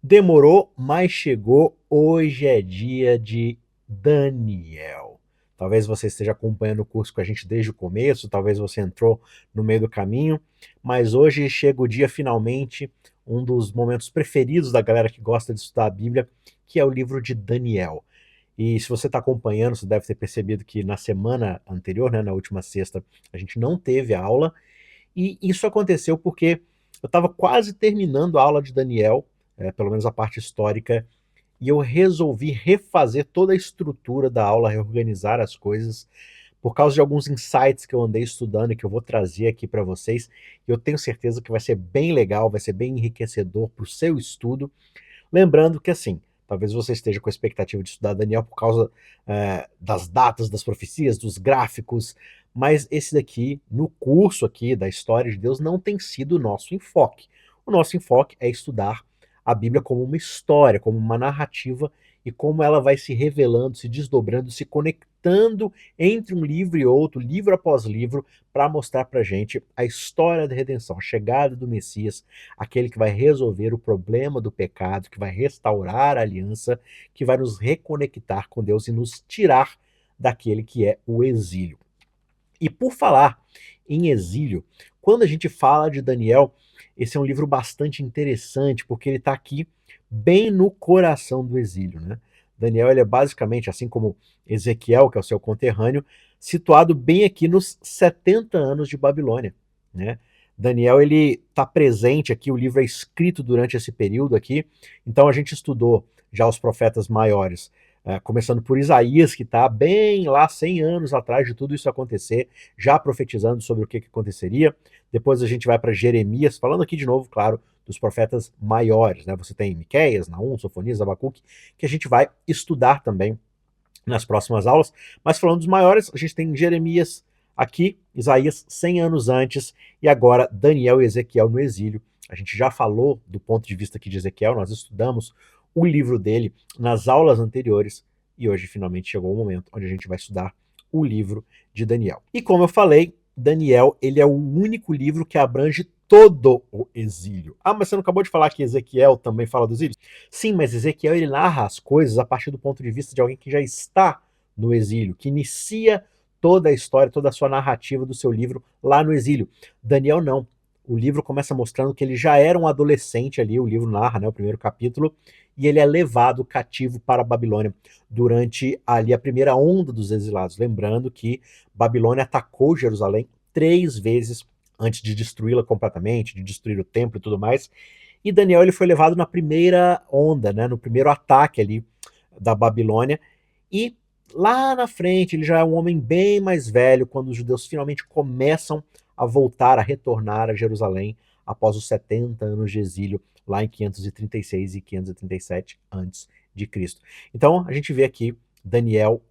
Demorou, mas chegou. Hoje é dia de Daniel. Talvez você esteja acompanhando o curso com a gente desde o começo, talvez você entrou no meio do caminho, mas hoje chega o dia finalmente, um dos momentos preferidos da galera que gosta de estudar a Bíblia, que é o livro de Daniel. E se você está acompanhando, você deve ter percebido que na semana anterior, né, na última sexta, a gente não teve aula, e isso aconteceu porque eu estava quase terminando a aula de Daniel, pelo menos a parte histórica, e eu resolvi refazer toda a estrutura da aula, reorganizar as coisas, por causa de alguns insights que eu andei estudando e que eu vou trazer aqui para vocês. Eu tenho certeza que vai ser bem legal, vai ser bem enriquecedor para o seu estudo. Lembrando que, assim, talvez você esteja com a expectativa de estudar Daniel por causa das datas, das profecias, dos gráficos, mas esse daqui, no curso aqui da História de Deus, não tem sido o nosso enfoque. O nosso enfoque é estudar a Bíblia como uma história, como uma narrativa e como ela vai se revelando, se desdobrando, se conectando entre um livro e outro, livro após livro, para mostrar para gente a história da redenção, a chegada do Messias, aquele que vai resolver o problema do pecado, que vai restaurar a aliança, que vai nos reconectar com Deus e nos tirar daquele que é o exílio. E por falar em exílio, quando a gente fala de Daniel, esse é um livro bastante interessante, porque ele está aqui bem no coração do exílio, né? Daniel ele é basicamente, assim como Ezequiel, que é o seu conterrâneo, situado bem aqui nos 70 anos de Babilônia, né? Daniel ele está presente aqui, o livro é escrito durante esse período aqui, então a gente estudou já os profetas maiores, começando por Isaías, que está bem lá 100 anos atrás de tudo isso acontecer, já profetizando sobre o que aconteceria. Depois a gente vai para Jeremias, falando aqui de novo, claro, dos profetas maiores, né? Você tem Miqueias, Naum, Sofonias, Abacuque, que a gente vai estudar também nas próximas aulas. Mas falando dos maiores, a gente tem Jeremias aqui, Isaías 100 anos antes, e agora Daniel e Ezequiel no exílio. A gente já falou do ponto de vista aqui de Ezequiel, nós estudamos o livro dele nas aulas anteriores, e hoje finalmente chegou o momento onde a gente vai estudar o livro de Daniel. E como eu falei, Daniel ele é o único livro que abrange todo o exílio. Ah, mas você não acabou de falar que Ezequiel também fala do exílio? Sim, mas Ezequiel ele narra as coisas a partir do ponto de vista de alguém que já está no exílio, que inicia toda a história, toda a sua narrativa do seu livro lá no exílio. Daniel não. O livro começa mostrando que ele já era um adolescente ali, o livro narra, né, o primeiro capítulo, e ele é levado cativo para a Babilônia durante ali a primeira onda dos exilados. Lembrando que Babilônia atacou Jerusalém 3 vezes antes de destruí-la completamente, de destruir o templo e tudo mais. E Daniel ele foi levado na primeira onda, né, no primeiro ataque ali da Babilônia. E lá na frente ele já é um homem bem mais velho quando os judeus finalmente começam a voltar, a retornar a Jerusalém após os 70 anos de exílio lá em 536 e 537 antes de Cristo. Então a gente vê aqui Daniel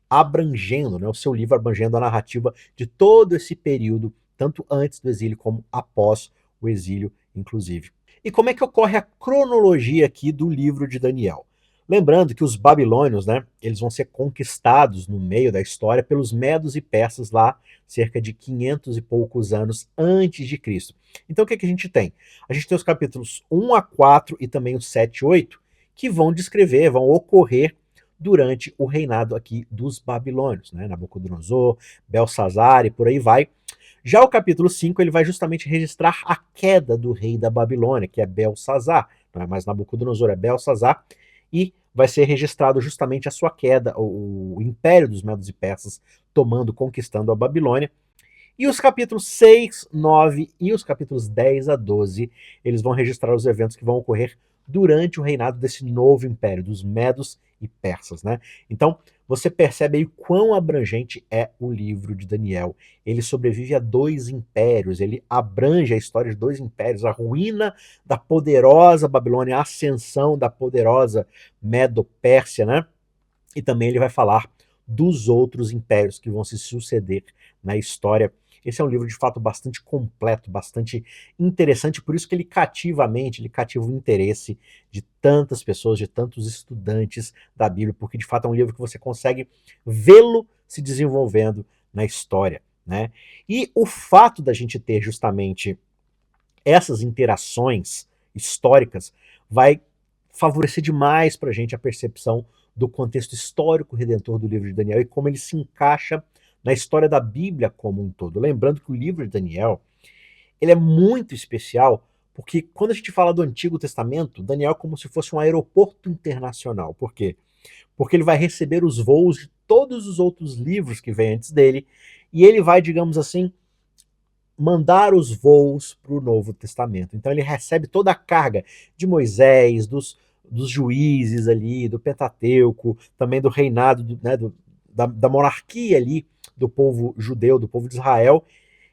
abrangendo, né, o seu livro abrangendo a narrativa de todo esse período, tanto antes do exílio como após o exílio, inclusive. E como é que ocorre a cronologia aqui do livro de Daniel? Lembrando que os babilônios, né, eles vão ser conquistados no meio da história pelos medos e persas lá cerca de 500 e poucos anos antes de Cristo. Então o que a gente tem? A gente tem os capítulos 1 a 4 e também os 7 e 8 que vão descrever, vão ocorrer durante o reinado aqui dos babilônios, né? Nabucodonosor, Belsazar e por aí vai. Já o capítulo 5 ele vai justamente registrar a queda do rei da Babilônia, que é Belsazar, não é mais Nabucodonosor, é Belsazar, e vai ser registrado justamente a sua queda, o império dos Medos e Persas tomando, conquistando a Babilônia. E os capítulos 6, 9 e os capítulos 10 a 12, eles vão registrar os eventos que vão ocorrer durante o reinado desse novo império, dos Medos e Persas, né? Então, você percebe aí quão abrangente é o livro de Daniel. Ele sobrevive a 2 impérios, ele abrange a história de 2 impérios, a ruína da poderosa Babilônia, a ascensão da poderosa Medo-Pérsia, né? E também ele vai falar dos outros impérios que vão se suceder na história. Esse é um livro de fato bastante completo, bastante interessante, por isso que ele cativa a mente, ele cativa o interesse de tantas pessoas, de tantos estudantes da Bíblia, porque de fato é um livro que você consegue vê-lo se desenvolvendo na história, né? E o fato da gente ter justamente essas interações históricas vai favorecer demais para a gente a percepção do contexto histórico redentor do livro de Daniel e como ele se encaixa na história da Bíblia como um todo. Lembrando que o livro de Daniel ele é muito especial porque quando a gente fala do Antigo Testamento, Daniel é como se fosse um aeroporto internacional. Por quê? Porque ele vai receber os voos de todos os outros livros que vêm antes dele e ele vai, digamos assim, mandar os voos para o Novo Testamento. Então ele recebe toda a carga de Moisés, dos juízes ali, do Pentateuco, também do reinado, da monarquia ali do povo judeu, do povo de Israel,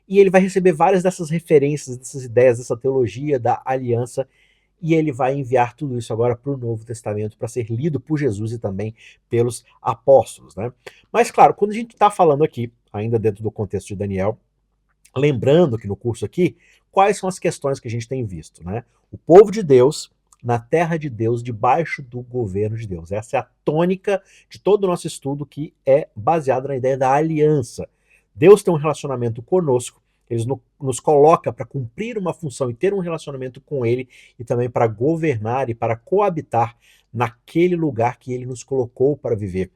e ele vai receber várias dessas referências, dessas ideias, dessa teologia da aliança, e ele vai enviar tudo isso agora para o Novo Testamento, para ser lido por Jesus e também pelos apóstolos. Né? Mas, claro, quando a gente está falando aqui, ainda dentro do contexto de Daniel, lembrando que no curso aqui, quais são as questões que a gente tem visto, né? O povo de Deus na terra de Deus, debaixo do governo de Deus. Essa é a tônica de todo o nosso estudo, que é baseado na ideia da aliança. Deus tem um relacionamento conosco, ele nos coloca para cumprir uma função e ter um relacionamento com ele, e também para governar e para coabitar naquele lugar que ele nos colocou para viver.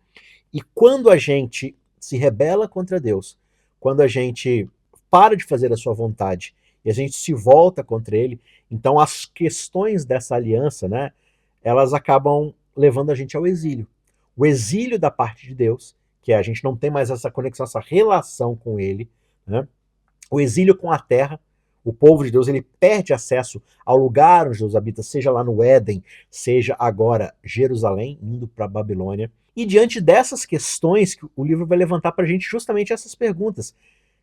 E quando a gente se rebela contra Deus, quando a gente para de fazer a sua vontade e a gente se volta contra ele, então as questões dessa aliança, né, elas acabam levando a gente ao exílio. O exílio da parte de Deus, que é a gente não tem mais essa conexão, essa relação com ele, né? O exílio com a terra, o povo de Deus ele perde acesso ao lugar onde Deus habita, seja lá no Éden, seja agora Jerusalém, indo para a Babilônia. E diante dessas questões, o livro vai levantar para a gente justamente essas perguntas.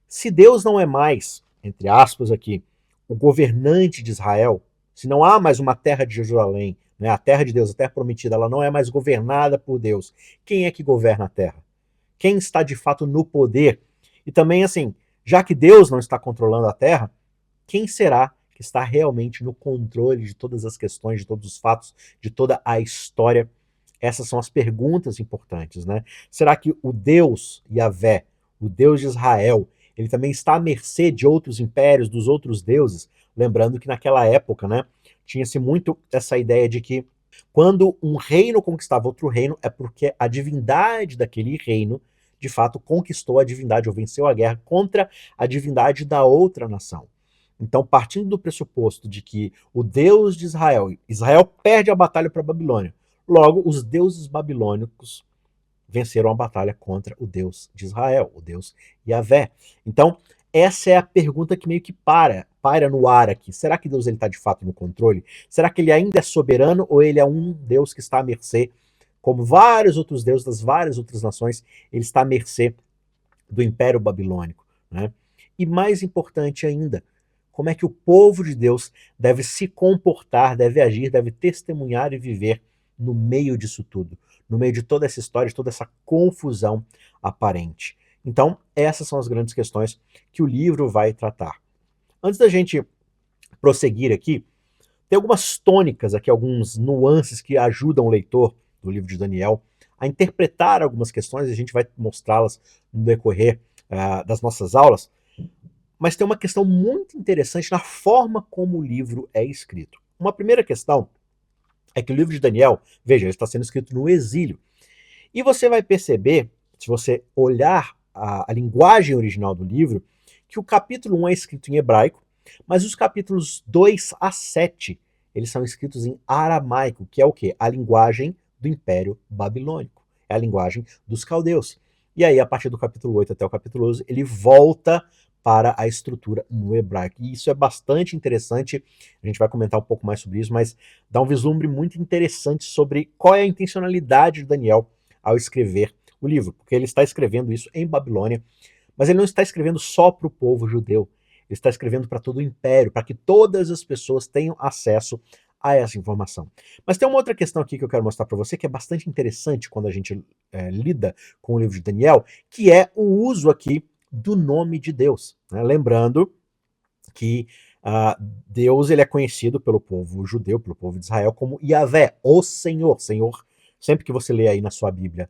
Se Deus não é mais, entre aspas aqui, o governante de Israel, se não há mais uma terra de Jerusalém, né, a terra de Deus, a terra prometida, ela não é mais governada por Deus, quem é que governa a terra? Quem está de fato no poder? E também, assim, já que Deus não está controlando a terra, quem será que está realmente no controle de todas as questões, de todos os fatos, de toda a história? Essas são as perguntas importantes, né? Será que o Deus Yahvé, o Deus de Israel, ele também está à mercê de outros impérios, dos outros deuses? Lembrando que naquela época, né, tinha-se muito essa ideia de que quando um reino conquistava outro reino, é porque a divindade daquele reino, de fato, conquistou a divindade ou venceu a guerra contra a divindade da outra nação. Então, partindo do pressuposto de que o Deus de Israel, Israel perde a batalha para a Babilônia, logo os deuses babilônicos venceram a batalha contra o Deus de Israel, o Deus Yahvé. Então, essa é a pergunta que meio que paira no ar aqui. Será que Deus está de fato no controle? Será que ele ainda é soberano ou ele é um Deus que está à mercê, como vários outros deuses das várias outras nações, ele está à mercê do Império Babilônico, né? E mais importante ainda, como é que o povo de Deus deve se comportar, deve agir, deve testemunhar e viver no meio disso tudo, no meio de toda essa história, de toda essa confusão aparente. Então, essas são as grandes questões que o livro vai tratar. Antes da gente prosseguir aqui, tem algumas tônicas aqui, alguns nuances que ajudam o leitor do livro de Daniel a interpretar algumas questões, e a gente vai mostrá-las no decorrer das nossas aulas. Mas tem uma questão muito interessante na forma como o livro é escrito. Uma primeira questão é que o livro de Daniel, veja, ele está sendo escrito no exílio. E você vai perceber, se você olhar a linguagem original do livro, que o capítulo 1 é escrito em hebraico, mas os capítulos 2 a 7, eles são escritos em aramaico, que é o quê? A linguagem do Império Babilônico. É a linguagem dos caldeus. E aí, a partir do capítulo 8 até o capítulo 11, ele volta para a estrutura no hebraico. E isso é bastante interessante, a gente vai comentar um pouco mais sobre isso, mas dá um vislumbre muito interessante sobre qual é a intencionalidade de Daniel ao escrever o livro, porque ele está escrevendo isso em Babilônia, mas ele não está escrevendo só para o povo judeu, ele está escrevendo para todo o império, para que todas as pessoas tenham acesso a essa informação. Mas tem uma outra questão aqui que eu quero mostrar para você, que é bastante interessante quando a gente lida com o livro de Daniel, que é o uso aqui do nome de Deus. Né? Lembrando que Deus ele é conhecido pelo povo judeu, pelo povo de Israel, como Yahvé, o Senhor. Senhor, sempre que você lê aí na sua Bíblia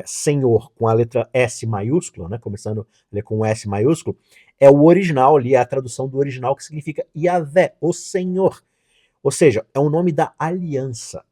Senhor com a letra S maiúscula, né, começando a ler com um S maiúsculo, é o original ali, é a tradução do original que significa Yahvé, o Senhor. Ou seja, é o nome da aliança.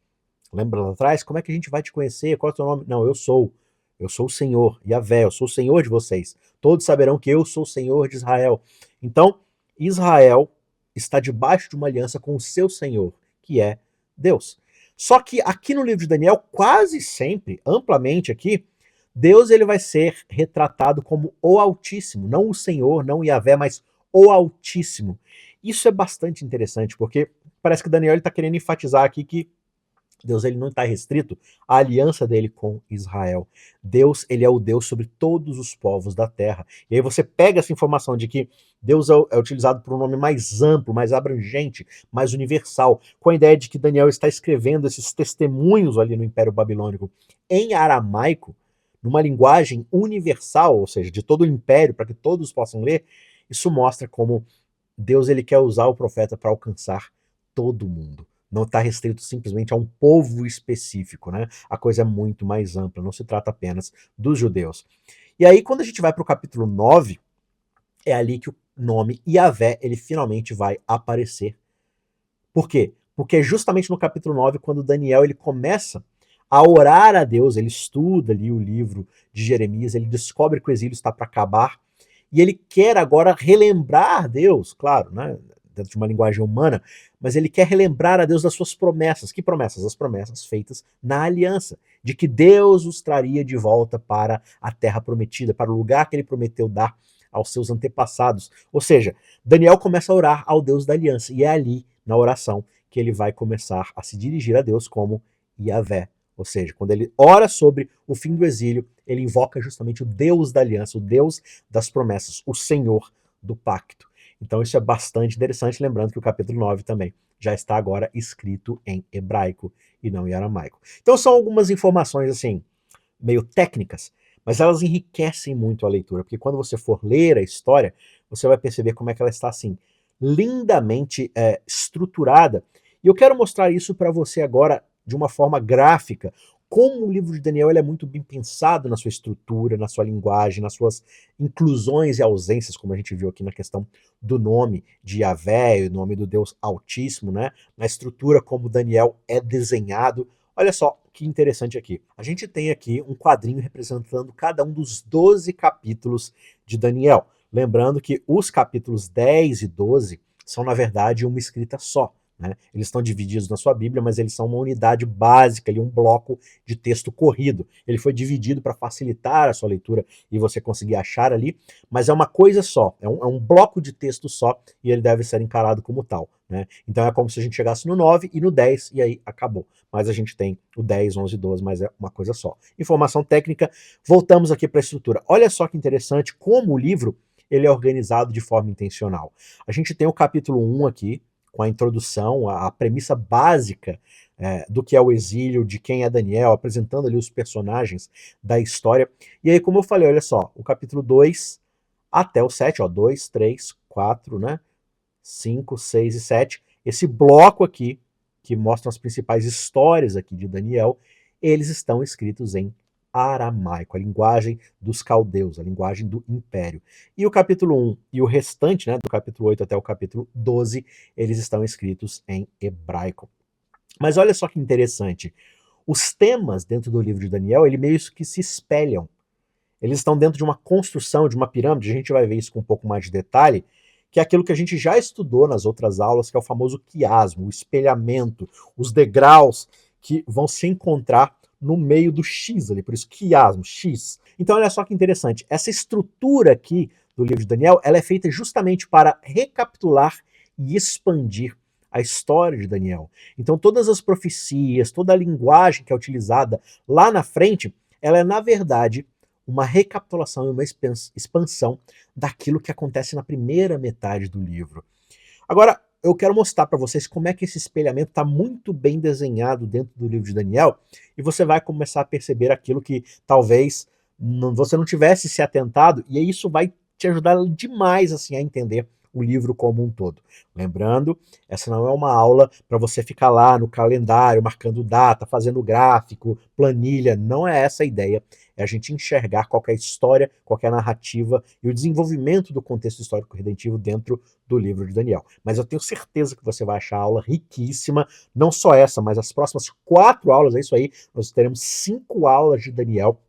Lembra lá atrás? Como é que a gente vai te conhecer? Qual é o teu nome? Não, eu sou. Eu sou o Senhor, Yahvé, eu sou o Senhor de vocês. Todos saberão que eu sou o Senhor de Israel. Então, Israel está debaixo de uma aliança com o seu Senhor, que é Deus. Só que aqui no livro de Daniel, quase sempre, amplamente aqui, Deus ele vai ser retratado como o Altíssimo, não o Senhor, não o Yahvé, mas o Altíssimo. Isso é bastante interessante, porque parece que Daniel está querendo enfatizar aqui que Deus ele não está restrito à aliança dele com Israel. Deus ele é o Deus sobre todos os povos da terra. E aí você pega essa informação de que Deus é utilizado por um nome mais amplo, mais abrangente, mais universal, com a ideia de que Daniel está escrevendo esses testemunhos ali no Império Babilônico em aramaico, numa linguagem universal, ou seja, de todo o império, para que todos possam ler. Isso mostra como Deus ele quer usar o profeta para alcançar todo mundo. Não está restrito simplesmente a um povo específico, né? A coisa é muito mais ampla, não se trata apenas dos judeus. E aí, quando a gente vai para o capítulo 9, é ali que o nome Yahvé, ele finalmente vai aparecer. Por quê? Porque é justamente no capítulo 9 quando Daniel ele começa a orar a Deus, ele estuda ali o livro de Jeremias, ele descobre que o exílio está para acabar, e ele quer agora relembrar Deus, claro, né, dentro de uma linguagem humana, mas ele quer relembrar a Deus das suas promessas. Que promessas? As promessas feitas na aliança, de que Deus os traria de volta para a terra prometida, para o lugar que ele prometeu dar aos seus antepassados. Ou seja, Daniel começa a orar ao Deus da aliança, e é ali, na oração, que ele vai começar a se dirigir a Deus como Yahvé. Ou seja, quando ele ora sobre o fim do exílio, ele invoca justamente o Deus da aliança, o Deus das promessas, o Senhor do pacto. Então isso é bastante interessante, lembrando que o capítulo 9 também já está agora escrito em hebraico e não em aramaico. Então são algumas informações assim, meio técnicas, mas elas enriquecem muito a leitura, porque quando você for ler a história, você vai perceber como é que ela está assim, lindamente estruturada. E eu quero mostrar isso para você agora de uma forma gráfica, como o livro de Daniel ele é muito bem pensado na sua estrutura, na sua linguagem, nas suas inclusões e ausências, como a gente viu aqui na questão do nome de Yahvé, o nome do Deus Altíssimo, né? Na estrutura como Daniel é desenhado. Olha só que interessante aqui. A gente tem aqui um quadrinho representando cada um dos 12 capítulos de Daniel. Lembrando que os capítulos 10 e 12 são, na verdade, uma escrita só. Né? Eles estão divididos na sua Bíblia, mas eles são uma unidade básica, ali, um bloco de texto corrido. Ele foi dividido para facilitar a sua leitura e você conseguir achar ali, mas é uma coisa só, é um bloco de texto só e ele deve ser encarado como tal. Né? Então é como se a gente chegasse no 9 e no 10 e aí acabou. Mas a gente tem o 10, 11 e 12, mas é uma coisa só. Informação técnica, voltamos aqui para a estrutura. Olha só que interessante como o livro ele é organizado de forma intencional. A gente tem o capítulo 1 aqui, com a introdução, a premissa básica do que é o exílio, de quem é Daniel, apresentando ali os personagens da história. E aí, como eu falei, olha só, o capítulo 2 até o 7, ó, 2, 3, 4, né, 5, 6 e 7, esse bloco aqui, que mostram as principais histórias aqui de Daniel, eles estão escritos em aramaico, a linguagem dos caldeus, a linguagem do império. E o capítulo 1 e o restante, né, do capítulo 8 até o capítulo 12, eles estão escritos em hebraico. Mas olha só que interessante, os temas dentro do livro de Daniel, ele meio que se espelham. Eles estão dentro de uma construção, de uma pirâmide, a gente vai ver isso com um pouco mais de detalhe, que é aquilo que a gente já estudou nas outras aulas, que é o famoso quiasmo, o espelhamento, os degraus que vão se encontrar no meio do X ali, por isso quiasmo, X. Então olha só que interessante, essa estrutura aqui do livro de Daniel, ela é feita justamente para recapitular e expandir a história de Daniel. Então todas as profecias, toda a linguagem que é utilizada lá na frente, ela é na verdade uma recapitulação e uma expansão daquilo que acontece na primeira metade do livro. Agora, eu quero mostrar para vocês como é que esse espelhamento está muito bem desenhado dentro do livro de Daniel, e você vai começar a perceber aquilo que talvez você não tivesse se atentado, e isso vai te ajudar demais assim a entender o livro como um todo. Lembrando, essa não é uma aula para você ficar lá no calendário, marcando data, fazendo gráfico, planilha, não é essa a ideia. É a gente enxergar qual é a história, qual é a narrativa e o desenvolvimento do contexto histórico redentivo dentro do livro de Daniel. Mas eu tenho certeza que você vai achar a aula riquíssima, não só essa, mas as próximas 4 aulas, é isso aí, nós teremos 5 aulas de Daniel.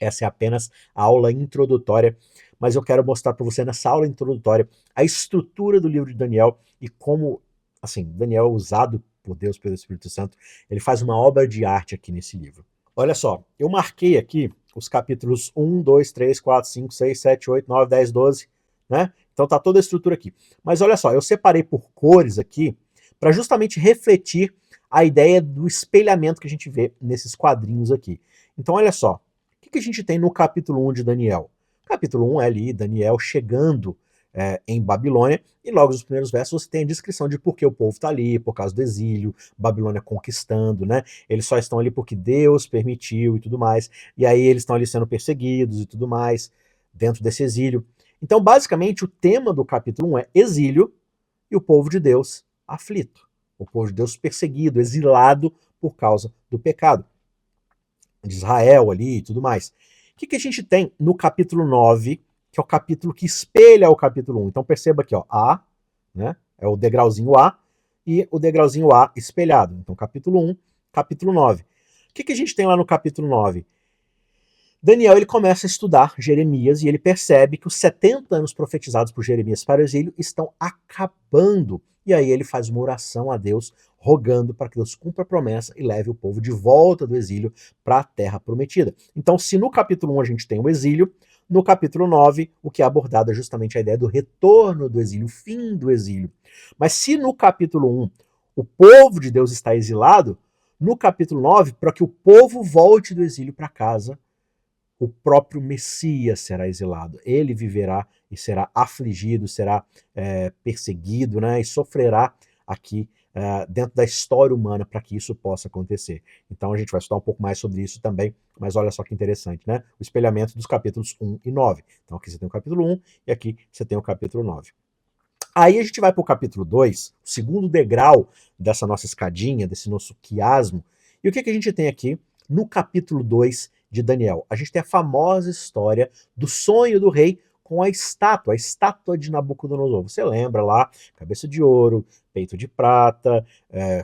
Essa é apenas a aula introdutória, mas eu quero mostrar para você nessa aula introdutória a estrutura do livro de Daniel e como, assim, Daniel é usado por Deus, pelo Espírito Santo, ele faz uma obra de arte aqui nesse livro. Olha só, eu marquei aqui os capítulos 1, 2, 3, 4, 5, 6, 7, 8, 9, 10, 12, né? Então tá toda a estrutura aqui. Mas olha só, eu separei por cores aqui para justamente refletir a ideia do espelhamento que a gente vê nesses quadrinhos aqui. Então olha só, o que a gente tem no capítulo 1 de Daniel? Capítulo 1 é ali Daniel chegando em Babilônia, e logo nos primeiros versos você tem a descrição de por que o povo está ali, por causa do exílio, Babilônia conquistando, né? Eles só estão ali porque Deus permitiu e tudo mais, e aí eles estão ali sendo perseguidos e tudo mais, dentro desse exílio. Então, basicamente, o tema do capítulo 1 é exílio e o povo de Deus aflito. O povo de Deus perseguido, exilado por causa do pecado de Israel ali e tudo mais. O que a gente tem no capítulo 9, que é o capítulo que espelha o capítulo 1? Então perceba aqui, ó, A, né, é o degrauzinho A, e o degrauzinho A espelhado. Então capítulo 1, capítulo 9. O que a gente tem lá no capítulo 9? Daniel ele começa a estudar Jeremias e ele percebe que os 70 anos profetizados por Jeremias para o exílio estão acabando. E aí ele faz uma oração a Deus, rogando para que Deus cumpra a promessa e leve o povo de volta do exílio para a terra prometida. Então, se no capítulo 1 a gente tem o exílio, no capítulo 9 o que é abordado é justamente a ideia do retorno do exílio, o fim do exílio. Mas se no capítulo 1 o povo de Deus está exilado, no capítulo 9, para que o povo volte do exílio para casa, o próprio Messias será exilado. Ele viverá e será afligido, será perseguido, né, e sofrerá aqui dentro da história humana para que isso possa acontecer. Então a gente vai estudar um pouco mais sobre isso também, mas olha só que interessante, né? O espelhamento dos capítulos 1 e 9. Então aqui você tem o capítulo 1 e aqui você tem o capítulo 9. Aí a gente vai para o capítulo 2, o segundo degrau dessa nossa escadinha, desse nosso quiasmo. E o que a gente tem aqui no capítulo 2 de Daniel? A gente tem a famosa história do sonho do rei com a estátua de Nabucodonosor. Você lembra lá, cabeça de ouro, peito de prata,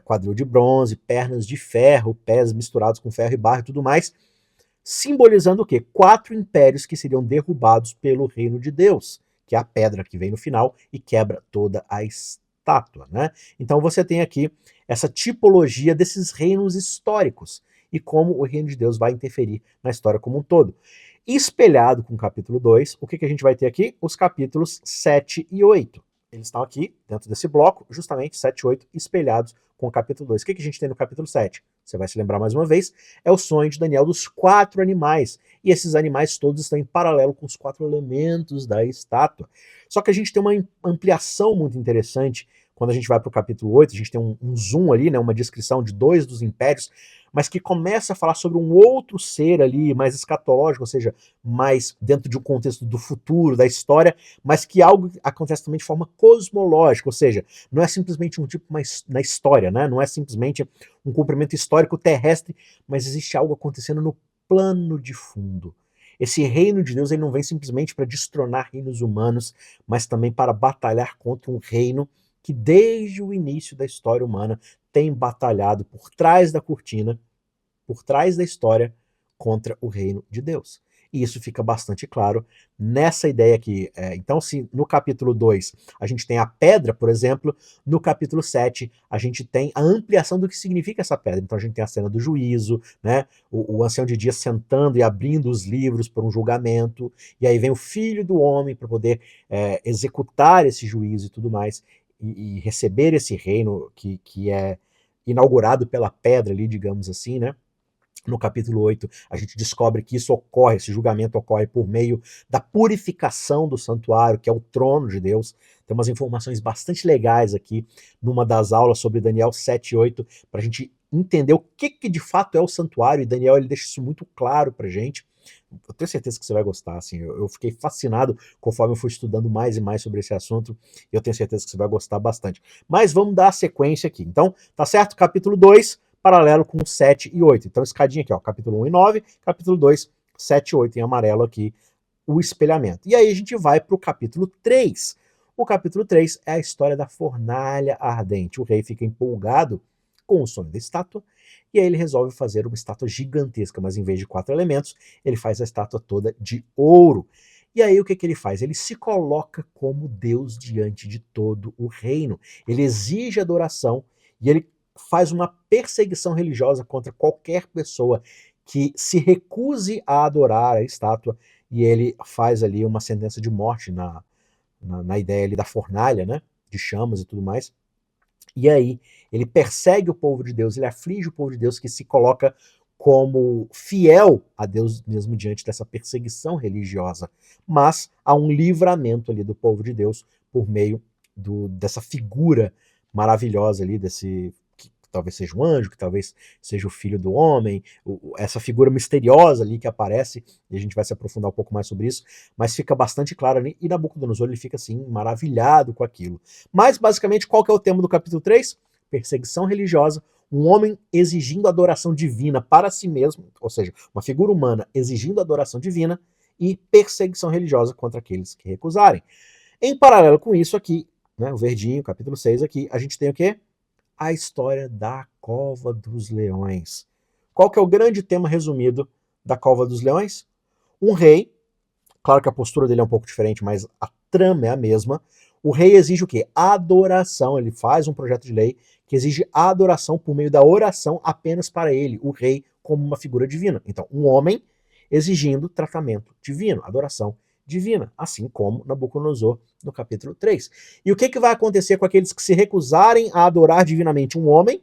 quadril de bronze, pernas de ferro, pés misturados com ferro e barro e tudo mais, simbolizando o quê? 4 impérios que seriam derrubados pelo reino de Deus, que é a pedra que vem no final e quebra toda a estátua, né? Então você tem aqui essa tipologia desses reinos históricos e como o reino de Deus vai interferir na história como um todo. Espelhado com o capítulo 2, o que a gente vai ter aqui? Os capítulos 7 e 8. Eles estão aqui, dentro desse bloco, justamente 7 e 8, espelhados com o capítulo 2. O que a gente tem no capítulo 7? Você vai se lembrar mais uma vez, é o sonho de Daniel dos 4 animais. E esses animais todos estão em paralelo com os 4 elementos da estátua. Só que a gente tem uma ampliação muito interessante quando a gente vai para o capítulo 8, a gente tem um zoom ali, né, uma descrição de 2 dos impérios, mas que começa a falar sobre um outro ser ali, mais escatológico, ou seja, mais dentro de um contexto do futuro, da história, mas que algo acontece também de forma cosmológica, ou seja, não é simplesmente um tipo na história, né? Não é simplesmente um cumprimento histórico terrestre, mas existe algo acontecendo no plano de fundo. Esse reino de Deus ele não vem simplesmente para destronar reinos humanos, mas também para batalhar contra um reino que desde o início da história humana tem batalhado por trás da cortina, por trás da história, contra o reino de Deus. E isso fica bastante claro nessa ideia aqui. Então, se no capítulo 2 a gente tem a pedra, por exemplo, no capítulo 7 a gente tem a ampliação do que significa essa pedra. Então a gente tem a cena do juízo, né? O ancião de dias sentando e abrindo os livros por um julgamento, e aí vem o filho do homem para poder executar esse juízo e tudo mais, e receber esse reino que é inaugurado pela pedra ali, digamos assim, né? No capítulo 8, a gente descobre que isso ocorre, esse julgamento ocorre por meio da purificação do santuário, que é o trono de Deus. Tem umas informações bastante legais aqui numa das aulas sobre Daniel 7 e 8, para a gente entender o que de fato é o santuário, e Daniel ele deixa isso muito claro para a gente. Eu tenho certeza que você vai gostar, assim, eu fiquei fascinado conforme eu fui estudando mais e mais sobre esse assunto, e eu tenho certeza que você vai gostar bastante. Mas vamos dar a sequência aqui. Então, tá certo? Capítulo 2, paralelo com 7 e 8. Então, escadinha aqui, ó, capítulo 1 e 9, capítulo 2, 7 e 8 em amarelo aqui, o espelhamento. E aí a gente vai para o capítulo 3. O capítulo 3 é a história da fornalha ardente. O rei fica empolgado com o sonho da estátua, e aí ele resolve fazer uma estátua gigantesca, mas em vez de 4 elementos, ele faz a estátua toda de ouro. E aí o que ele faz? Ele se coloca como Deus diante de todo o reino. Ele exige adoração e ele faz uma perseguição religiosa contra qualquer pessoa que se recuse a adorar a estátua, e ele faz ali uma sentença de morte na ideia ali da fornalha, né? De chamas e tudo mais. E aí ele persegue o povo de Deus, ele aflige o povo de Deus que se coloca como fiel a Deus mesmo diante dessa perseguição religiosa. Mas há um livramento ali do povo de Deus por meio dessa figura maravilhosa ali, desse que talvez seja um anjo, que talvez seja o filho do homem, essa figura misteriosa ali que aparece, e a gente vai se aprofundar um pouco mais sobre isso, mas fica bastante claro ali, e Nabucodonosor ele fica assim, maravilhado com aquilo. Mas, basicamente, qual que é o tema do capítulo 3? Perseguição religiosa, um homem exigindo adoração divina para si mesmo, ou seja, uma figura humana exigindo adoração divina, e perseguição religiosa contra aqueles que recusarem. Em paralelo com isso aqui, né, o verdinho, capítulo 6 aqui, a gente tem o quê? A história da Cova dos Leões. Qual que é o grande tema resumido da Cova dos Leões? Um rei, claro que a postura dele é um pouco diferente, mas a trama é a mesma. O rei exige o quê? Adoração. Ele faz um projeto de lei que exige adoração por meio da oração apenas para ele, o rei, como uma figura divina. Então, um homem exigindo tratamento divino, adoração divina, assim como Nabucodonosor no capítulo 3. E o que vai acontecer com aqueles que se recusarem a adorar divinamente um homem?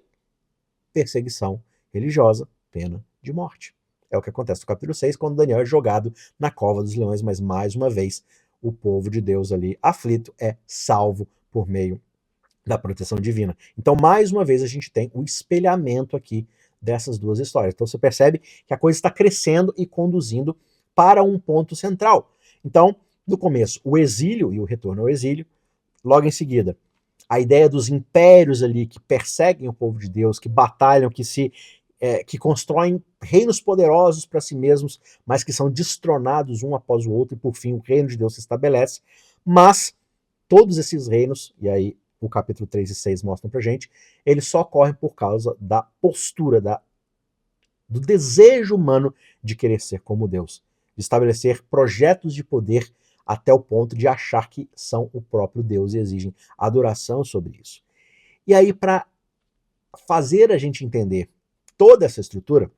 Perseguição religiosa, pena de morte. É o que acontece no capítulo 6, quando Daniel é jogado na cova dos leões, mas mais uma vez o povo de Deus ali aflito é salvo por meio da proteção divina. Então, mais uma vez, a gente tem o espelhamento aqui dessas duas histórias. Então, você percebe que a coisa está crescendo e conduzindo para um ponto central. Então, no começo, o exílio e o retorno ao exílio. Logo em seguida, a ideia dos impérios ali que perseguem o povo de Deus, que batalham, que constroem reinos poderosos para si mesmos, mas que são destronados um após o outro, e por fim o reino de Deus se estabelece. Mas todos esses reinos, e aí o capítulo 3 e 6 mostram pra gente, eles só ocorrem por causa da postura, do desejo humano de querer ser como Deus, de estabelecer projetos de poder até o ponto de achar que são o próprio Deus e exigem adoração sobre isso. E aí, para fazer a gente entender toda essa estrutura,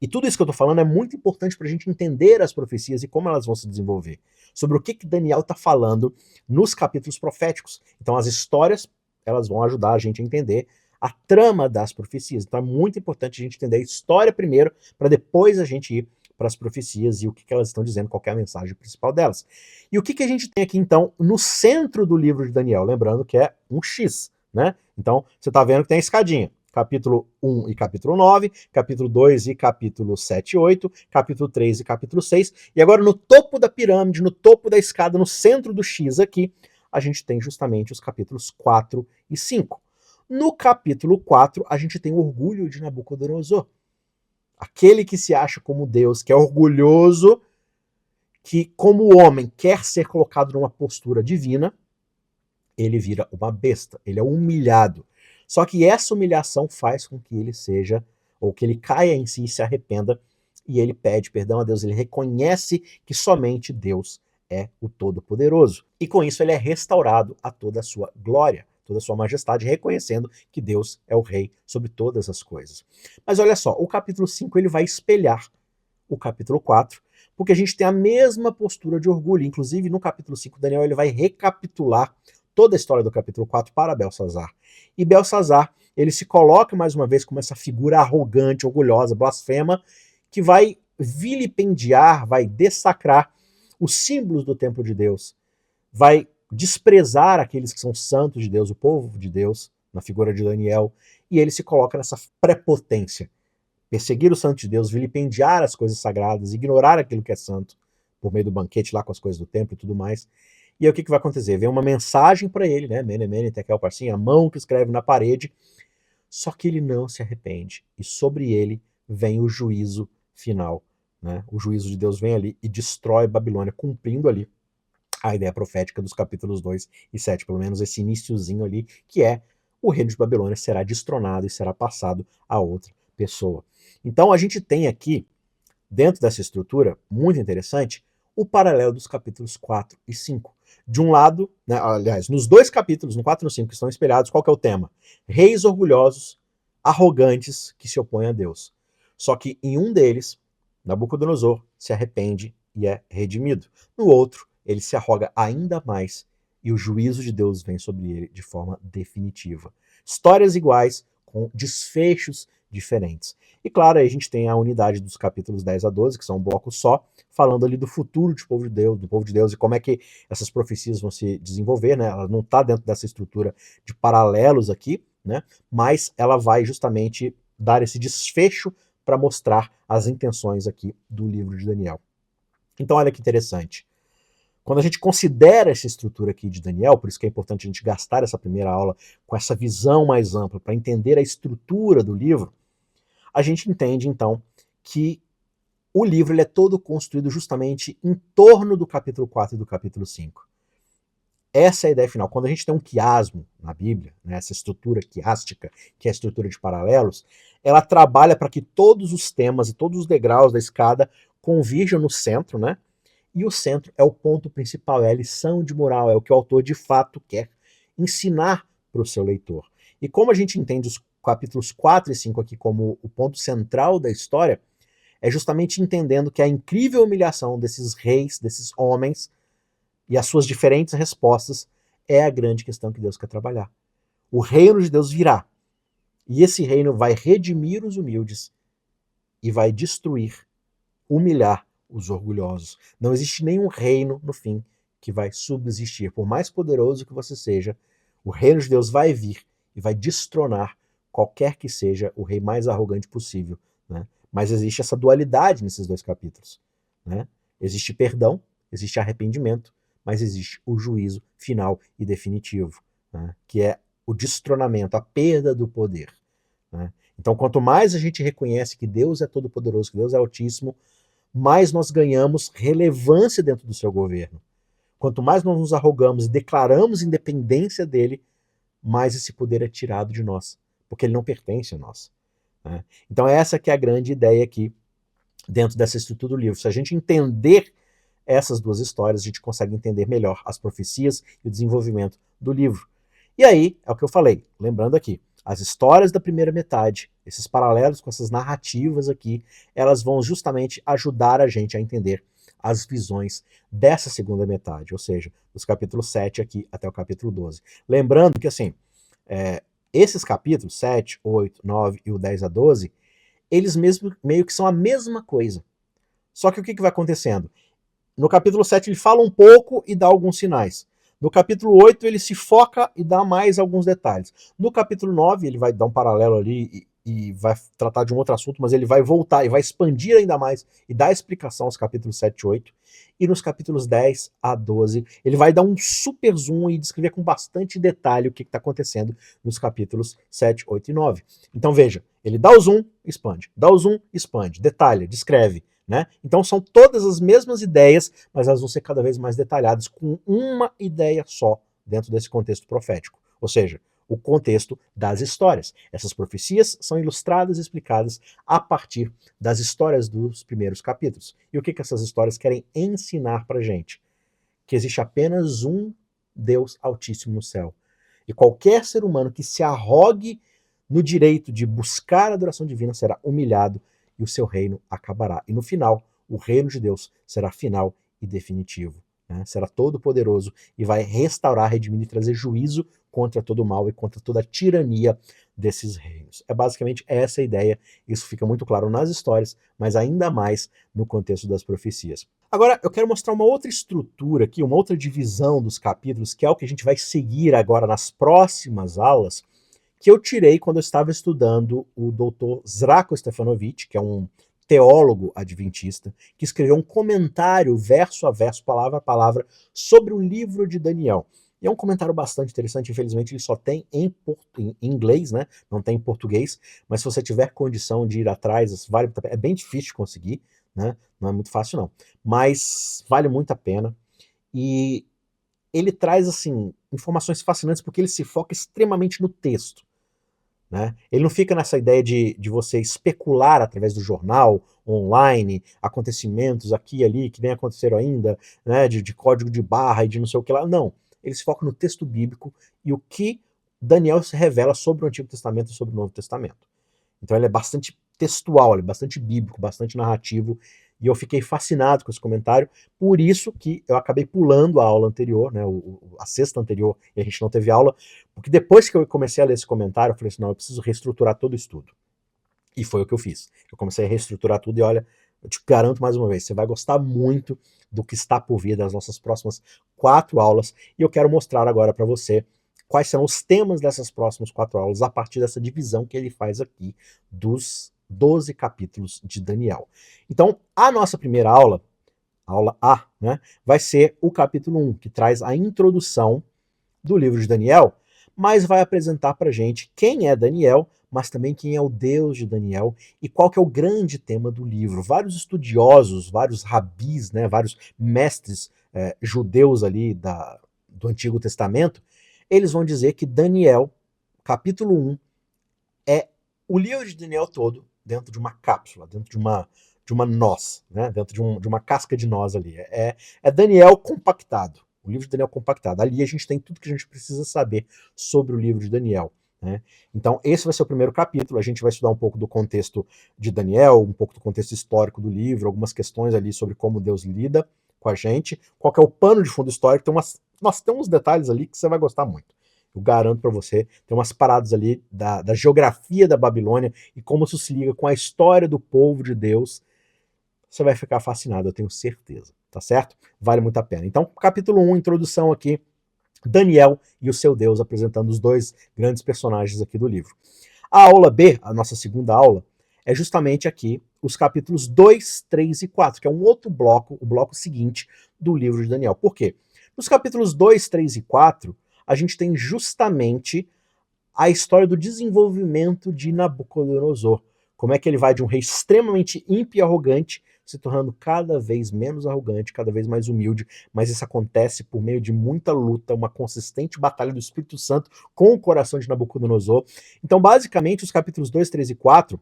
e tudo isso que eu estou falando é muito importante para a gente entender as profecias e como elas vão se desenvolver, sobre o que Daniel está falando nos capítulos proféticos. Então, as histórias elas vão ajudar a gente a entender a trama das profecias. Então, é muito importante a gente entender a história primeiro, para depois a gente ir para as profecias e o que elas estão dizendo, qual é a mensagem principal delas. E o que a gente tem aqui, então, no centro do livro de Daniel? Lembrando que é um X, né? Então, você está vendo que tem a escadinha. Capítulo 1 e capítulo 9, capítulo 2 e capítulo 7 e 8, capítulo 3 e capítulo 6. E agora no topo da pirâmide, no topo da escada, no centro do X aqui, a gente tem justamente os capítulos 4 e 5. No capítulo 4, a gente tem o orgulho de Nabucodonosor. Aquele que se acha como Deus, que é orgulhoso, que como homem quer ser colocado numa postura divina, ele vira uma besta, ele é humilhado. Só que essa humilhação faz com que ele seja, ou que ele caia em si e se arrependa, e ele pede perdão a Deus, ele reconhece que somente Deus é o Todo-Poderoso. E com isso ele é restaurado a toda a sua glória, toda a sua majestade, reconhecendo que Deus é o rei sobre todas as coisas. Mas olha só, o capítulo 5 ele vai espelhar o capítulo 4, porque a gente tem a mesma postura de orgulho. Inclusive, no capítulo 5, Daniel ele vai recapitular toda a história do capítulo 4 para Belsazar. E Belsazar, ele se coloca mais uma vez como essa figura arrogante, orgulhosa, blasfema, que vai vilipendiar, vai dessacrar os símbolos do templo de Deus, vai desprezar aqueles que são santos de Deus, o povo de Deus, na figura de Daniel, e ele se coloca nessa prepotência perseguir o santo de Deus, vilipendiar as coisas sagradas, ignorar aquilo que é santo, por meio do banquete lá com as coisas do templo e tudo mais. E aí o que vai acontecer? Vem uma mensagem para ele, né? Mene, mene, tekel, parsim, a mão que escreve na parede, só que ele não se arrepende. E sobre ele vem o juízo final. Né? O juízo de Deus vem ali e destrói Babilônia, cumprindo ali a ideia profética dos capítulos 2 e 7, pelo menos esse iniciozinho ali, que é o reino de Babilônia será destronado e será passado a outra pessoa. Então a gente tem aqui, dentro dessa estrutura, muito interessante, o paralelo dos capítulos 4 e 5. De um lado, né, aliás, nos dois capítulos, no 4 e no 5, que estão espelhados, qual que é o tema? Reis orgulhosos, arrogantes, que se opõem a Deus. Só que em um deles, Nabucodonosor se arrepende e é redimido. No outro, ele se arroga ainda mais e o juízo de Deus vem sobre ele de forma definitiva. Histórias iguais, com desfechos diferentes. E claro, aí a gente tem a unidade dos capítulos 10 a 12, que são um bloco só, falando ali do futuro do povo de Deus e como é que essas profecias vão se desenvolver, né? Ela não está dentro dessa estrutura de paralelos aqui, né? Mas ela vai justamente dar esse desfecho para mostrar as intenções aqui do livro de Daniel. Então olha que interessante. Quando a gente considera essa estrutura aqui de Daniel, por isso que é importante a gente gastar essa primeira aula com essa visão mais ampla, para entender a estrutura do livro, a gente entende, então, que o livro ele é todo construído justamente em torno do capítulo 4 e do capítulo 5. Essa é a ideia final. Quando a gente tem um quiasmo na Bíblia, né, essa estrutura quiástica, que é a estrutura de paralelos, ela trabalha para que todos os temas e todos os degraus da escada convirjam no centro, né? E o centro é o ponto principal, é a lição de moral, é o que o autor de fato quer ensinar para o seu leitor. E como a gente entende os capítulos 4 e 5 aqui como o ponto central da história, é justamente entendendo que a incrível humilhação desses reis, desses homens, e as suas diferentes respostas é a grande questão que Deus quer trabalhar. O reino de Deus virá, e esse reino vai redimir os humildes e vai destruir, humilhar os orgulhosos. Não existe nenhum reino, no fim, que vai subsistir. Por mais poderoso que você seja, o reino de Deus vai vir e vai destronar qualquer que seja o rei mais arrogante possível. Né? Mas existe essa dualidade nesses dois capítulos. Né? Existe perdão, existe arrependimento, mas existe o juízo final e definitivo, né? Que é o destronamento, a perda do poder. Né? Então, quanto mais a gente reconhece que Deus é todo-poderoso, que Deus é altíssimo, mais nós ganhamos relevância dentro do seu governo. Quanto mais nós nos arrogamos e declaramos independência dele, mais esse poder é tirado de nós, porque ele não pertence a nós. Né? Então essa que é a grande ideia aqui, dentro dessa estrutura do livro. Se a gente entender essas duas histórias, a gente consegue entender melhor as profecias e o desenvolvimento do livro. E aí, é o que eu falei, lembrando aqui, as histórias da primeira metade, esses paralelos com essas narrativas aqui, elas vão justamente ajudar a gente a entender as visões dessa segunda metade, ou seja, dos capítulos 7 aqui até o capítulo 12. Lembrando que, assim, esses capítulos, 7, 8, 9 e o 10 a 12, eles mesmo, meio que são a mesma coisa. Só que o que vai acontecendo? No capítulo 7 ele fala um pouco e dá alguns sinais. No capítulo 8 ele se foca e dá mais alguns detalhes. No capítulo 9 ele vai dar um paralelo ali e vai tratar de um outro assunto, mas ele vai voltar e vai expandir ainda mais e dar explicação aos capítulos 7 e 8. E nos capítulos 10 a 12 ele vai dar um super zoom e descrever com bastante detalhe o que está acontecendo nos capítulos 7, 8 e 9. Então veja, ele dá o zoom, expande, dá o zoom, expande, detalha, descreve. Né? Então são todas as mesmas ideias, mas elas vão ser cada vez mais detalhadas com uma ideia só dentro desse contexto profético, ou seja, o contexto das histórias. Essas profecias são ilustradas e explicadas a partir das histórias dos primeiros capítulos. E o que essas histórias querem ensinar para a gente? Que existe apenas um Deus Altíssimo no céu. E qualquer ser humano que se arrogue no direito de buscar a adoração divina será humilhado e o seu reino acabará. E no final, o reino de Deus será final e definitivo. Né? Será todo poderoso e vai restaurar, redimir e trazer juízo contra todo o mal e contra toda a tirania desses reinos. É basicamente essa a ideia. Isso fica muito claro nas histórias, mas ainda mais no contexto das profecias. Agora, eu quero mostrar uma outra estrutura aqui, uma outra divisão dos capítulos, que é o que a gente vai seguir agora nas próximas aulas, que eu tirei quando eu estava estudando o Dr. Zdravko Stefanovic, que é um teólogo adventista, que escreveu um comentário verso a verso, palavra a palavra, sobre o livro de Daniel. E é um comentário bastante interessante, infelizmente ele só tem em inglês, né? Não tem em português, mas se você tiver condição de ir atrás, vale, é bem difícil de conseguir, né? Não é muito fácil não, mas vale muito a pena. E ele traz, assim, informações fascinantes porque ele se foca extremamente no texto. Né? Ele não fica nessa ideia de você especular através do jornal, online, acontecimentos aqui e ali que nem aconteceram ainda, né? de código de barra e de não sei o que lá. Não. Ele se foca no texto bíblico e o que Daniel se revela sobre o Antigo Testamento e sobre o Novo Testamento. Então ele é bastante textual, ele é bastante bíblico, bastante narrativo, e eu fiquei fascinado com esse comentário, por isso que eu acabei pulando a aula anterior, né, a sexta anterior, e a gente não teve aula, porque depois que eu comecei a ler esse comentário, eu falei assim, não, eu preciso reestruturar todo o estudo. E foi o que eu fiz. Eu comecei a reestruturar tudo e olha, eu te garanto mais uma vez, você vai gostar muito do que está por vir das nossas próximas 4 aulas, e eu quero mostrar agora para você quais serão os temas dessas próximas 4 aulas, a partir dessa divisão que ele faz aqui dos 12 capítulos de Daniel. Então, a nossa primeira aula, a aula A, né, vai ser o capítulo 1, que traz a introdução do livro de Daniel, mas vai apresentar para gente quem é Daniel, mas também quem é o Deus de Daniel e qual que é o grande tema do livro. Vários estudiosos, vários rabis, né, vários mestres judeus ali do Antigo Testamento, eles vão dizer que Daniel, capítulo 1, é o livro de Daniel todo dentro de uma cápsula, dentro de uma noz, né? Dentro de uma casca de noz ali. É Daniel compactado, o livro de Daniel compactado. Ali a gente tem tudo que a gente precisa saber sobre o livro de Daniel. Né? Então esse vai ser o primeiro capítulo, a gente vai estudar um pouco do contexto de Daniel, um pouco do contexto histórico do livro, algumas questões ali sobre como Deus lida com a gente, qual que é o pano de fundo histórico, tem uns detalhes ali que você vai gostar muito. Eu garanto para você, tem umas paradas ali da geografia da Babilônia e como isso se liga com a história do povo de Deus. Você vai ficar fascinado, eu tenho certeza, tá certo? Vale muito a pena. Então, capítulo 1, introdução aqui, Daniel e o seu Deus, apresentando os dois grandes personagens aqui do livro. A aula B, a nossa segunda aula, é justamente aqui os capítulos 2, 3 e 4, que é um outro bloco, o bloco seguinte do livro de Daniel. Por quê? Nos capítulos 2, 3 e 4, a gente tem justamente a história do desenvolvimento de Nabucodonosor. Como é que ele vai de um rei extremamente ímpio e arrogante, se tornando cada vez menos arrogante, cada vez mais humilde, mas isso acontece por meio de muita luta, uma consistente batalha do Espírito Santo com o coração de Nabucodonosor. Então, basicamente, os capítulos 2, 3 e 4,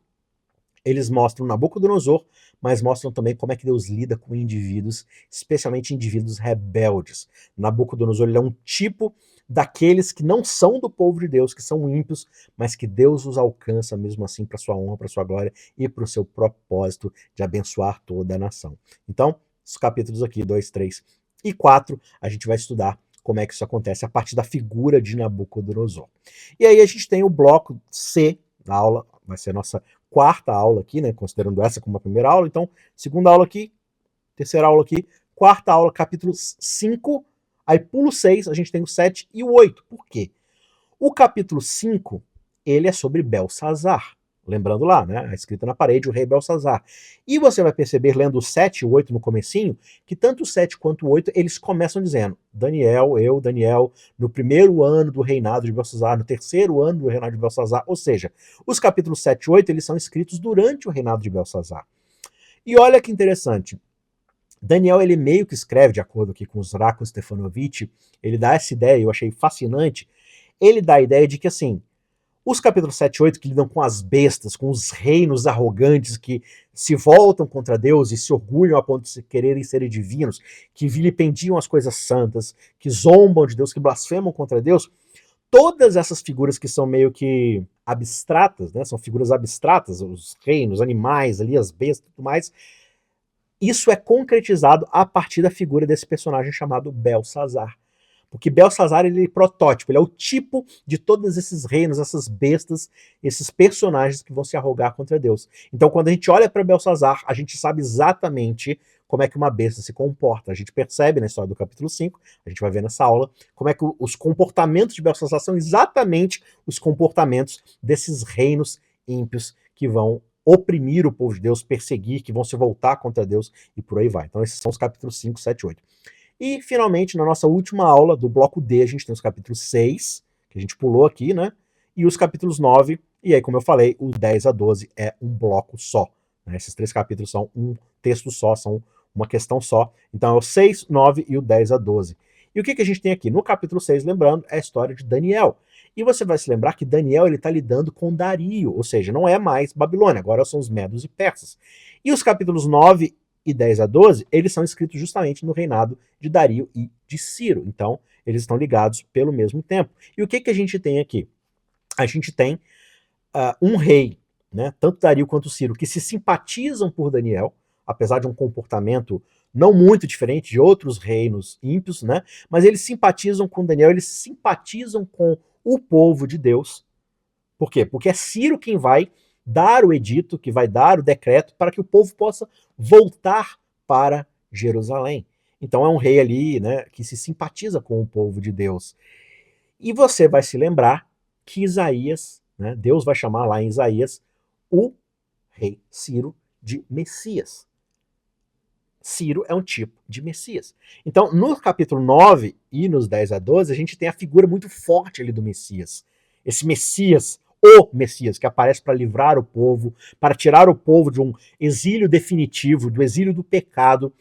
eles mostram Nabucodonosor, mas mostram também como é que Deus lida com indivíduos, especialmente indivíduos rebeldes. Nabucodonosor ele é um tipo daqueles que não são do povo de Deus, que são ímpios, mas que Deus os alcança mesmo assim para sua honra, para sua glória e para o seu propósito de abençoar toda a nação. Então, os capítulos aqui, 2, 3 e 4, a gente vai estudar como é que isso acontece a partir da figura de Nabucodonosor. E aí a gente tem o bloco C da aula, vai ser a nossa quarta aula aqui, né, considerando essa como a primeira aula. Então, segunda aula aqui, terceira aula aqui, quarta aula, capítulo 5, aí pulo 6, a gente tem o 7 e o 8. Por quê? O capítulo 5, ele é sobre Belsazar. Lembrando lá, né, a escrita na parede, o rei Belsazar. E você vai perceber, lendo o 7 e o 8 no comecinho, que tanto o 7 quanto o 8, eles começam dizendo, Daniel, no primeiro ano do reinado de Belsazar, no terceiro ano do reinado de Belsazar, ou seja, os capítulos 7 e 8, eles são escritos durante o reinado de Belsazar. E olha que interessante, Daniel, ele meio que escreve, de acordo aqui com o Zdravko Stefanovic, ele dá essa ideia, eu achei fascinante, ele dá a ideia de que, assim, os capítulos 7 e 8 que lidam com as bestas, com os reinos arrogantes que se voltam contra Deus e se orgulham a ponto de quererem ser divinos, que vilipendiam as coisas santas, que zombam de Deus, que blasfemam contra Deus, todas essas figuras que são meio que abstratas, né, são figuras abstratas, os reinos, os animais ali, as bestas e tudo mais, isso é concretizado a partir da figura desse personagem chamado Belsazar. Porque Belsazar ele é protótipo, ele é o tipo de todos esses reinos, essas bestas, esses personagens que vão se arrogar contra Deus. Então quando a gente olha para Belsazar, a gente sabe exatamente como é que uma besta se comporta. A gente percebe na história do capítulo 5, a gente vai ver nessa aula, como é que os comportamentos de Belshazzar são exatamente os comportamentos desses reinos ímpios que vão oprimir o povo de Deus, perseguir, que vão se voltar contra Deus e por aí vai. Então esses são os capítulos 5, 7 e 8. E, finalmente, na nossa última aula do bloco D, a gente tem os capítulos 6, que a gente pulou aqui, né? E os capítulos 9, e aí, como eu falei, o 10 a 12 é um bloco só. Né? Esses 3 capítulos são um texto só, são uma questão só. Então é o 6, 9 e o 10 a 12. E o que, que a gente tem aqui? No capítulo 6, lembrando, é a história de Daniel. E você vai se lembrar que Daniel está lidando com Dario, ou seja, não é mais Babilônia, agora são os medos e persas. E os capítulos 9 e 10 a 12, eles são escritos justamente no reinado de Dario e de Ciro. Então, eles estão ligados pelo mesmo tempo. E o que, que a gente tem aqui? A gente tem um rei, né, tanto Dario quanto Ciro, que se simpatizam por Daniel, apesar de um comportamento não muito diferente de outros reinos ímpios, né, mas eles simpatizam com Daniel, eles simpatizam com o povo de Deus. Por quê? Porque é Ciro quem vai dar o edito, que vai dar o decreto para que o povo possa voltar para Jerusalém. Então é um rei ali, né, que se simpatiza com o povo de Deus. E você vai se lembrar que Isaías, né, Deus vai chamar lá em Isaías o rei Ciro de Messias. Ciro é um tipo de Messias. Então, no capítulo 9 e nos 10 a 12, a gente tem a figura muito forte ali do Messias. Esse Messias, o Messias, que aparece para livrar o povo, para tirar o povo de um exílio definitivo, do exílio do pecado.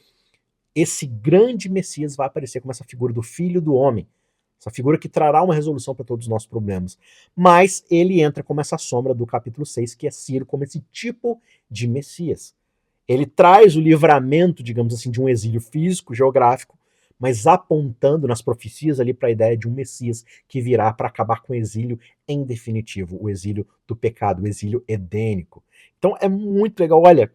Esse grande Messias vai aparecer como essa figura do Filho do Homem, essa figura que trará uma resolução para todos os nossos problemas. Mas ele entra como essa sombra do capítulo 6, que é Ciro, como esse tipo de Messias. Ele traz o livramento, digamos assim, de um exílio físico, geográfico, mas apontando nas profecias ali para a ideia de um Messias que virá para acabar com o exílio em definitivo, o exílio do pecado, o exílio edênico. Então é muito legal. Olha,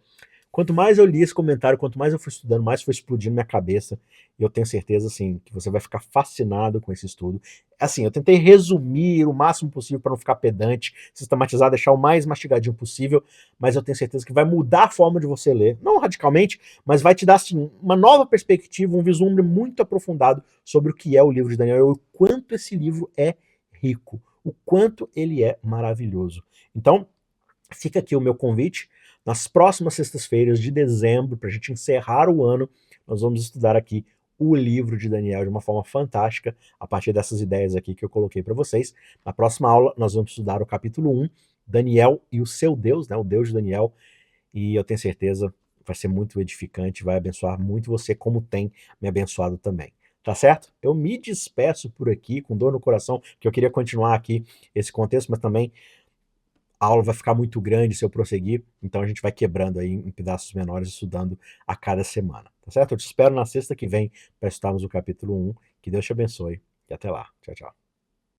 quanto mais eu li esse comentário, quanto mais eu fui estudando, mais foi explodindo minha cabeça. E eu tenho certeza, assim, que você vai ficar fascinado com esse estudo. Assim, eu tentei resumir o máximo possível para não ficar pedante, sistematizar, deixar o mais mastigadinho possível, mas eu tenho certeza que vai mudar a forma de você ler. Não radicalmente, mas vai te dar, assim, uma nova perspectiva, um vislumbre muito aprofundado sobre o que é o livro de Daniel e o quanto esse livro é rico, o quanto ele é maravilhoso. Então, fica aqui o meu convite. Nas próximas sextas-feiras de dezembro, para a gente encerrar o ano, nós vamos estudar aqui o livro de Daniel de uma forma fantástica, a partir dessas ideias aqui que eu coloquei para vocês. Na próxima aula, nós vamos estudar o capítulo 1, Daniel e o seu Deus, né, o Deus de Daniel, e eu tenho certeza vai ser muito edificante, vai abençoar muito você, como tem me abençoado também. Tá certo? Eu me despeço por aqui, com dor no coração, porque eu queria continuar aqui esse contexto, mas também a aula vai ficar muito grande se eu prosseguir, então a gente vai quebrando aí em pedaços menores, estudando a cada semana, tá certo? Eu te espero na sexta que vem para estudarmos o capítulo 1. Que Deus te abençoe e até lá. Tchau, tchau.